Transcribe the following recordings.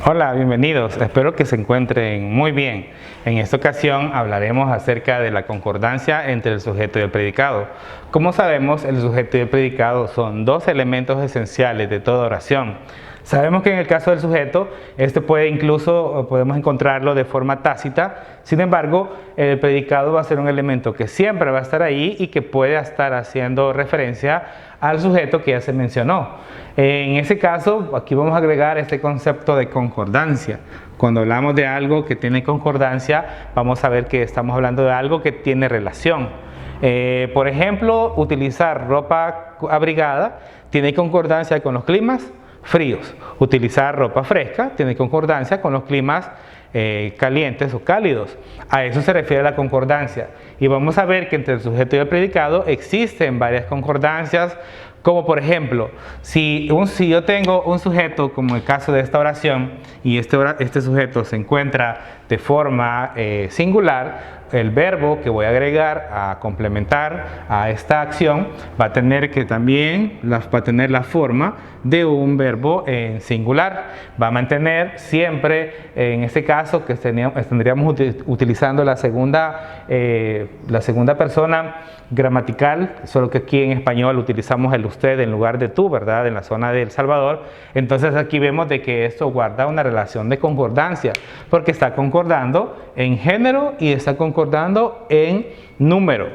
Hola, bienvenidos. Espero que se encuentren muy bien. En esta ocasión hablaremos acerca de la concordancia entre el sujeto y el predicado. Como sabemos, el sujeto y el predicado son dos elementos esenciales de toda oración. Sabemos que en el caso del sujeto, podemos encontrarlo de forma tácita. Sin embargo, el predicado va a ser un elemento que siempre va a estar ahí y que puede estar haciendo referencia al sujeto que ya se mencionó. En ese caso, aquí vamos a agregar este concepto de concordancia. Cuando hablamos de algo que tiene concordancia, vamos a ver que estamos hablando de algo que tiene relación. Por ejemplo, utilizar ropa abrigada tiene concordancia con los climas fríos. Utilizar ropa fresca tiene concordancia con los climas calientes o cálidos. A eso se refiere la concordancia. Y vamos a ver que entre el sujeto y el predicado existen varias concordancias, como por ejemplo, si yo tengo un sujeto, como el caso de esta oración, y este sujeto se encuentra de forma singular, el verbo que voy a agregar a complementar a esta acción va a tener la forma de un verbo en singular. Va a mantener siempre, en este caso, que estaríamos utilizando la segunda persona gramatical, solo que aquí en español utilizamos el usted en lugar de tú, ¿verdad? En la zona de El Salvador. Entonces aquí vemos de que esto guarda una relación de concordancia, porque está concordando en género y está concordando en número.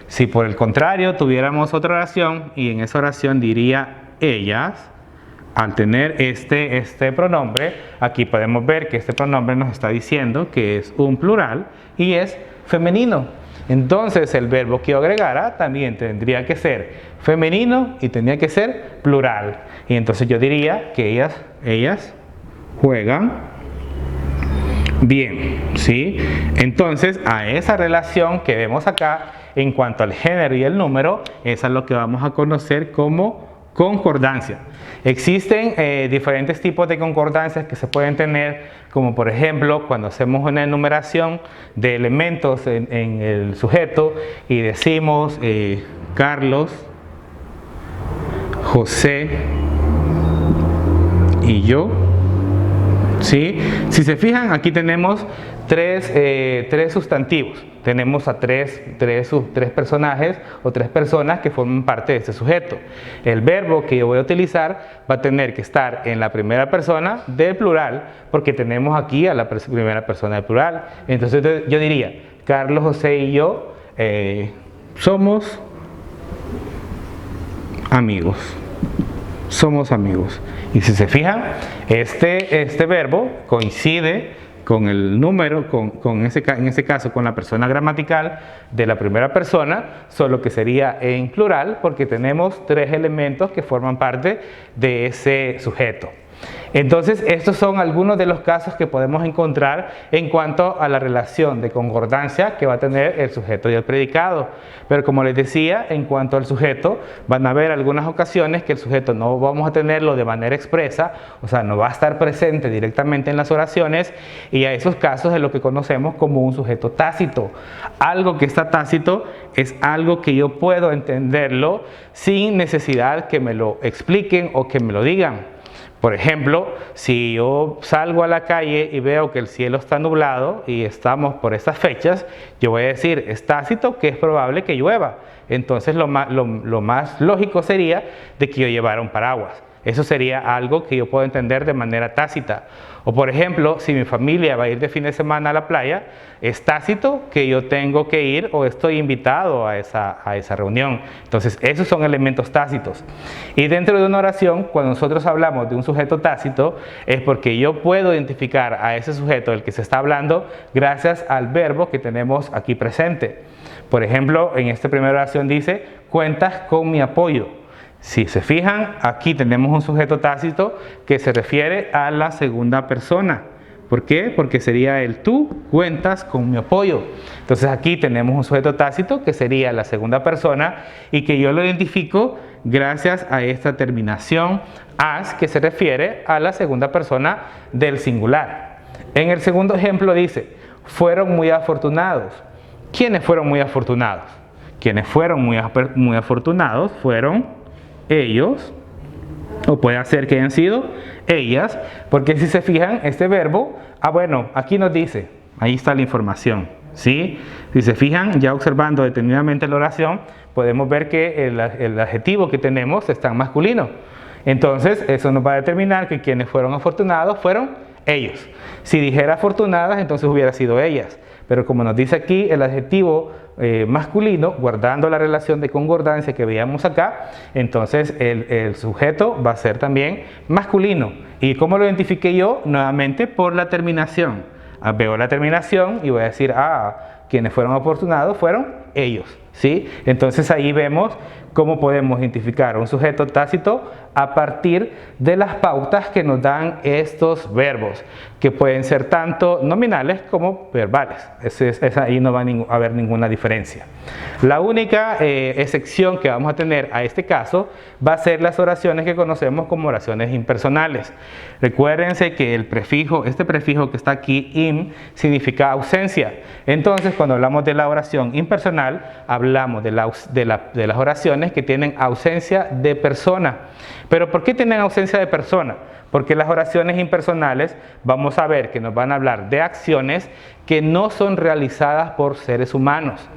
Si por el contrario tuviéramos otra oración y en esa oración diría ellas, al tener este pronombre, aquí podemos ver que este pronombre nos está diciendo que es un plural y es femenino. Entonces el verbo que yo agregara también tendría que ser femenino y tendría que ser plural. Y entonces yo diría que ellas juegan bien, ¿sí? Entonces a esa relación que vemos acá en cuanto al género y el número, esa es lo que vamos a conocer como concordancia. Existen diferentes tipos de concordancias que se pueden tener, como por ejemplo cuando hacemos una enumeración de elementos en el sujeto y decimos Carlos, José y yo. ¿Sí? Si se fijan, aquí tenemos tres sustantivos. Tenemos a tres personajes o tres personas que forman parte de este sujeto. El verbo que yo voy a utilizar va a tener que estar en la primera persona del plural, porque tenemos aquí a la primera persona del plural. Entonces yo diría, Carlos, José y yo somos amigos. Somos amigos. Y si se fijan, este verbo coincide con el número, en ese caso con la persona gramatical de la primera persona, solo que sería en plural porque tenemos tres elementos que forman parte de ese sujeto. Entonces, estos son algunos de los casos que podemos encontrar en cuanto a la relación de concordancia que va a tener el sujeto y el predicado. Pero como les decía, en cuanto al sujeto, van a haber algunas ocasiones que el sujeto no vamos a tenerlo de manera expresa, o sea, no va a estar presente directamente en las oraciones, y a esos casos es lo que conocemos como un sujeto tácito. Algo que está tácito es algo que yo puedo entenderlo sin necesidad que me lo expliquen o que me lo digan. Por ejemplo, si yo salgo a la calle y veo que el cielo está nublado y estamos por estas fechas, yo voy a decir, es tácito que es probable que llueva. Entonces lo más lógico sería de que yo llevara un paraguas. Eso sería algo que yo puedo entender de manera tácita. O por ejemplo, si mi familia va a ir de fin de semana a la playa, es tácito que yo tengo que ir o estoy invitado a esa reunión. Entonces, esos son elementos tácitos. Y dentro de una oración, cuando nosotros hablamos de un sujeto tácito, es porque yo puedo identificar a ese sujeto del que se está hablando gracias al verbo que tenemos aquí presente. Por ejemplo, en esta primera oración dice, cuentas con mi apoyo. Si se fijan, aquí tenemos un sujeto tácito que se refiere a la segunda persona. ¿Por qué? Porque sería el tú cuentas con mi apoyo. Entonces aquí tenemos un sujeto tácito que sería la segunda persona y que yo lo identifico gracias a esta terminación as que se refiere a la segunda persona del singular. En el segundo ejemplo dice, fueron muy afortunados. ¿Quiénes fueron muy afortunados? Quienes fueron muy afortunados fueron ellos o puede ser que hayan sido ellas, porque si se fijan, este verbo, bueno, aquí nos dice, ahí está la información, ¿sí? Si se fijan, ya observando detenidamente la oración, podemos ver que el adjetivo que tenemos está en masculino. Entonces, eso nos va a determinar que quienes fueron afortunados fueron ellos. Si dijera afortunadas, entonces hubiera sido ellas. Pero como nos dice aquí el adjetivo masculino, guardando la relación de concordancia que veíamos acá, entonces el sujeto va a ser también masculino. ¿Y cómo lo identifiqué yo? Nuevamente por la terminación. Veo la terminación y voy a decir, quienes fueron afortunados fueron ellos, ¿sí? Entonces ahí vemos cómo podemos identificar un sujeto tácito a partir de las pautas que nos dan estos verbos, que pueden ser tanto nominales como verbales. Ahí no va a haber ninguna diferencia. La única excepción que vamos a tener a este caso va a ser las oraciones que conocemos como oraciones impersonales. Recuérdense que este prefijo que está aquí, im, significa ausencia. Entonces, cuando hablamos de la oración impersonal, hablamos de las oraciones que tienen ausencia de persona. ¿Pero por qué tienen ausencia de persona? Porque las oraciones impersonales vamos a ver que nos van a hablar de acciones que no son realizadas por seres humanos.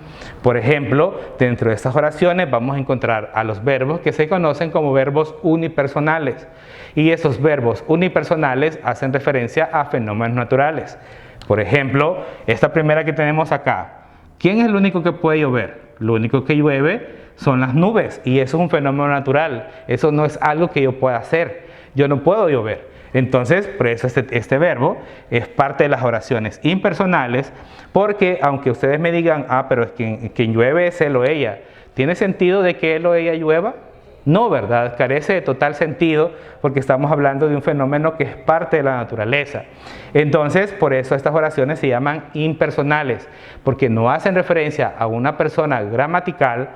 Por ejemplo, dentro de estas oraciones vamos a encontrar a los verbos que se conocen como verbos unipersonales. Y esos verbos unipersonales hacen referencia a fenómenos naturales. Por ejemplo, esta primera que tenemos acá. ¿Quién es el único que puede llover? Lo único que llueve son las nubes y eso es un fenómeno natural. Eso no es algo que yo pueda hacer. Yo no puedo llover. Entonces, por eso este verbo es parte de las oraciones impersonales, porque aunque ustedes me digan, pero es quien llueve es él o ella, ¿tiene sentido de que él o ella llueva? No, ¿verdad? Carece de total sentido porque estamos hablando de un fenómeno que es parte de la naturaleza. Entonces, por eso estas oraciones se llaman impersonales, porque no hacen referencia a una persona gramatical,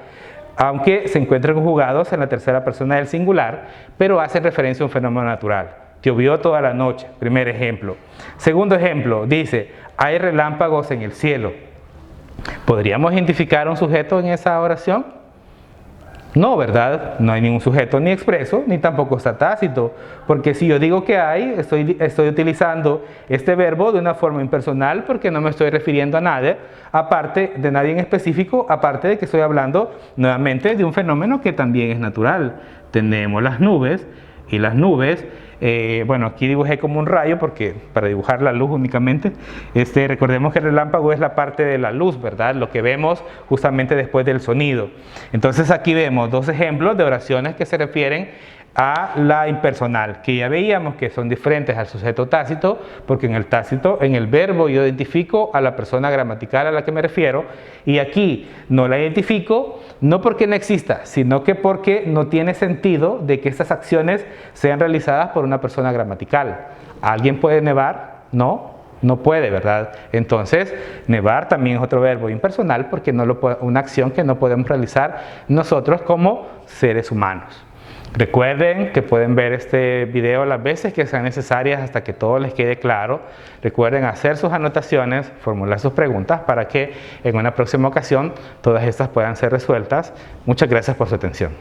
aunque se encuentren conjugados en la tercera persona del singular, pero hacen referencia a un fenómeno natural. Llovió toda la noche, primer ejemplo. Segundo ejemplo, dice, hay relámpagos en el cielo. ¿Podríamos identificar a un sujeto en esa oración? No, ¿verdad? No hay ningún sujeto ni expreso, ni tampoco está tácito, porque si yo digo que hay, estoy utilizando este verbo de una forma impersonal porque no me estoy refiriendo a nadie, aparte de nadie en específico, aparte de que estoy hablando nuevamente de un fenómeno que también es natural. Tenemos las nubes, y las nubes, bueno, aquí dibujé como un rayo porque para dibujar la luz únicamente, recordemos que el relámpago es la parte de la luz, ¿verdad? Lo que vemos justamente después del sonido. Entonces aquí vemos dos ejemplos de oraciones que se refieren a la impersonal, que ya veíamos que son diferentes al sujeto tácito, porque en el tácito, en el verbo yo identifico a la persona gramatical a la que me refiero, y aquí no la identifico, no porque no exista, sino que porque no tiene sentido de que estas acciones sean realizadas por una persona gramatical. ¿Alguien puede nevar? No. No puede, ¿verdad? Entonces, nevar también es otro verbo impersonal porque una acción que no podemos realizar nosotros como seres humanos. Recuerden que pueden ver este video las veces que sean necesarias hasta que todo les quede claro. Recuerden hacer sus anotaciones, formular sus preguntas para que en una próxima ocasión todas estas puedan ser resueltas. Muchas gracias por su atención.